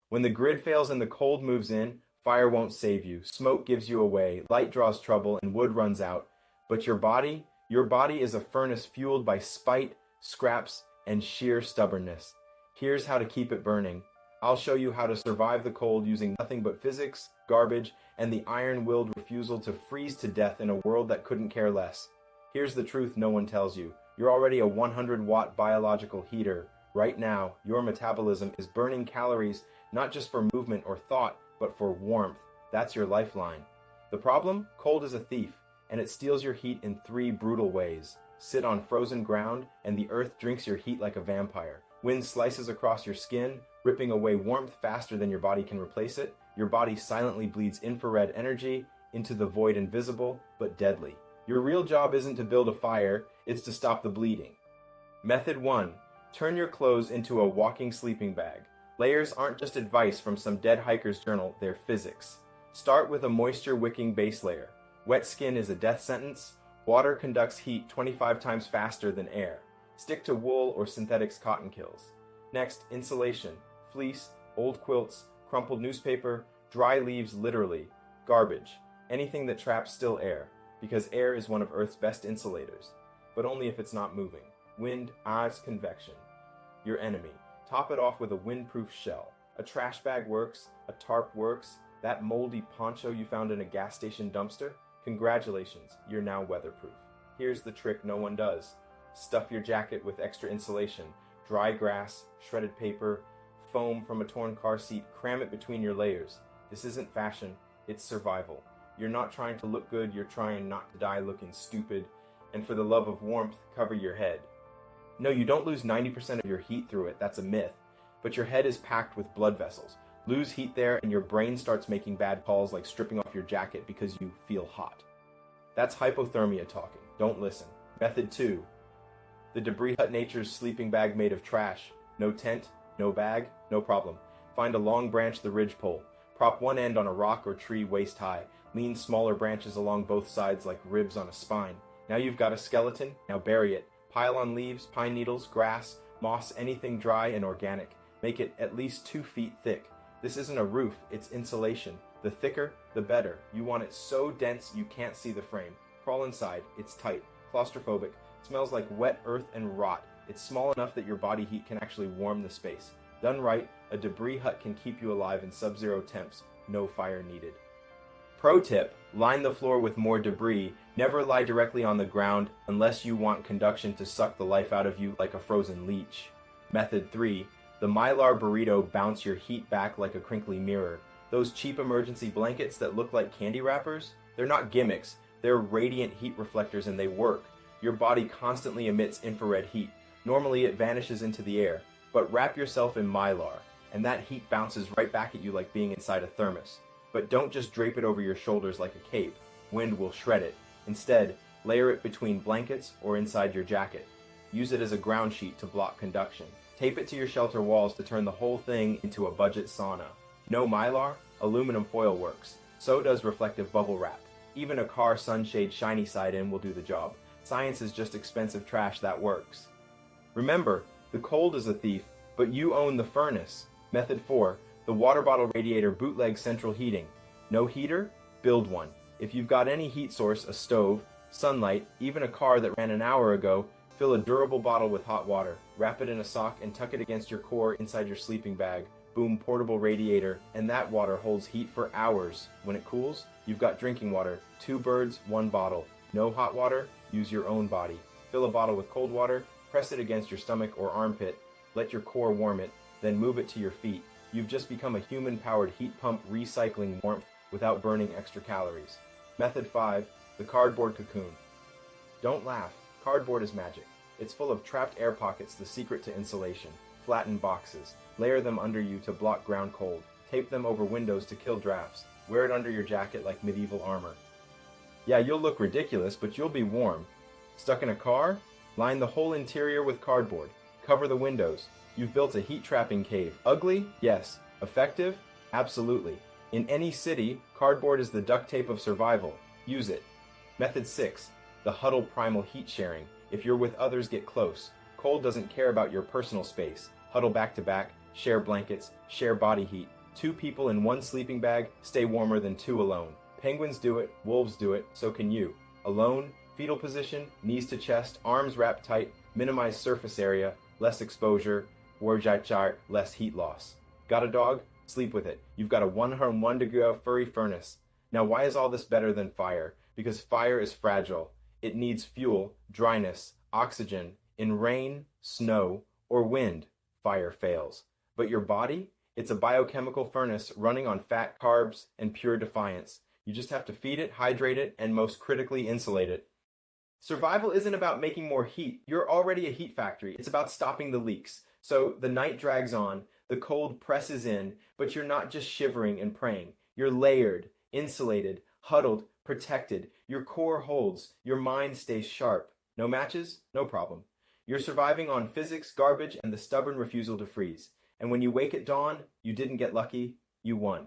When the grid fails and the cold moves in, fire won't save you, smoke gives you away, light draws trouble, and wood runs out. But your body is a furnace fueled by spite, scraps, and sheer stubbornness. Here's how to keep it burning. I'll show you how to survive the cold using nothing but physics, garbage, and the iron-willed refusal to freeze to death in a world that couldn't care less. Here's the truth no one tells you. You're already a 100-watt biological heater. Right now, your metabolism is burning calories not just for movement or thought, but for warmth. That's your lifeline. The problem? Cold is a thief, and it steals your heat in three brutal ways. Sit on frozen ground, and the earth drinks your heat like a vampire. Wind slices across your skin, ripping away warmth faster than your body can replace it. Your body silently bleeds infrared energy into the void, invisible but deadly. Your real job isn't to build a fire, it's to stop the bleeding. Method 1. Turn your clothes into a walking sleeping bag. Layers aren't just advice from some dead hiker's journal, they're physics. Start with a moisture-wicking base layer. Wet skin is a death sentence. Water conducts heat 25 times faster than air. Stick to wool or synthetics, cotton kills. Next, insulation. Fleece, old quilts, crumpled newspaper, dry leaves, literally. Garbage. Anything that traps still air, because air is one of Earth's best insulators. But only if it's not moving. Wind, ice, convection. Your enemy. Top it off with a windproof shell. A trash bag works, a tarp works. That moldy poncho you found in a gas station dumpster? Congratulations, you're now weatherproof. Here's the trick no one does. Stuff your jacket with extra insulation, dry grass, shredded paper, foam from a torn car seat, cram it between your layers. This isn't fashion, it's survival. You're not trying to look good, you're trying not to die looking stupid. And for the love of warmth, cover your head. No, you don't lose 90% of your heat through it, that's a myth. But your head is packed with blood vessels. Lose heat there and your brain starts making bad calls like stripping off your jacket because you feel hot. That's hypothermia talking, don't listen. Method 2. The debris hut, nature's sleeping bag made of trash. No tent, no bag, no problem. Find a long branch, the ridgepole. Prop one end on a rock or tree waist high. Lean smaller branches along both sides like ribs on a spine. Now you've got a skeleton, now bury it. Pile on leaves, pine needles, grass, moss, anything dry and organic. Make it at least 2 feet thick. This isn't a roof, it's insulation. The thicker, the better. You want it so dense you can't see the frame. Crawl inside, it's tight, claustrophobic, smells like wet earth and rot. It's small enough that your body heat can actually warm the space. Done right, a debris hut can keep you alive in sub-zero temps. No fire needed. Pro tip, line the floor with more debris. Never lie directly on the ground unless you want conduction to suck the life out of you like a frozen leech. Method 3, the Mylar burrito bounce your heat back like a crinkly mirror. Those cheap emergency blankets that look like candy wrappers? They're not gimmicks, they're radiant heat reflectors and they work. Your body constantly emits infrared heat. Normally it vanishes into the air, but wrap yourself in Mylar, and that heat bounces right back at you like being inside a thermos. But don't just drape it over your shoulders like a cape. Wind will shred it. Instead, layer it between blankets or inside your jacket. Use it as a ground sheet to block conduction. Tape it to your shelter walls to turn the whole thing into a budget sauna. No Mylar? Aluminum foil works. So does reflective bubble wrap. Even a car sunshade shiny side in will do the job. Science is just expensive trash that works. Remember, the cold is a thief, but you own the furnace. Method 4. The water bottle radiator bootleg central heating. No heater? Build one. If you've got any heat source, a stove, sunlight, even a car that ran an hour ago, fill a durable bottle with hot water. Wrap it in a sock and tuck it against your core inside your sleeping bag. Boom, portable radiator, and that water holds heat for hours. When it cools, you've got drinking water. 2 birds, 1 bottle. No hot water? Use your own body. Fill a bottle with cold water, press it against your stomach or armpit, let your core warm it, then move it to your feet. You've just become a human-powered heat pump recycling warmth without burning extra calories. Method 5. The cardboard cocoon. Don't laugh. Cardboard is magic. It's full of trapped air pockets, the secret to insulation. Flatten boxes. Layer them under you to block ground cold. Tape them over windows to kill drafts. Wear it under your jacket like medieval armor. Yeah, you'll look ridiculous, but you'll be warm. Stuck in a car? Line the whole interior with cardboard. Cover the windows. You've built a heat-trapping cave. Ugly? Yes. Effective? Absolutely. In any city, cardboard is the duct tape of survival. Use it. Method 6. The huddle primal heat sharing. If you're with others, get close. Cold doesn't care about your personal space. Huddle back to back, share blankets, share body heat. 2 people in 1 sleeping bag stay warmer than 2 alone. Penguins do it, wolves do it, so can you. Alone, fetal position, knees to chest, arms wrapped tight, minimize surface area, less exposure, warjachar, less heat loss. Got a dog? Sleep with it. You've got a 101 degree furry furnace. Now why is all this better than fire? Because fire is fragile. It needs fuel, dryness, oxygen. In rain, snow, or wind, fire fails. But your body? It's a biochemical furnace running on fat, carbs, and pure defiance. You just have to feed it, hydrate it, and most critically insulate it. Survival isn't about making more heat. You're already a heat factory. It's about stopping the leaks. So the night drags on, the cold presses in, but you're not just shivering and praying. You're layered, insulated, huddled, protected. Your core holds. Your mind stays sharp. No matches? No problem. You're surviving on physics, garbage, and the stubborn refusal to freeze. And when you wake at dawn, you didn't get lucky, you won.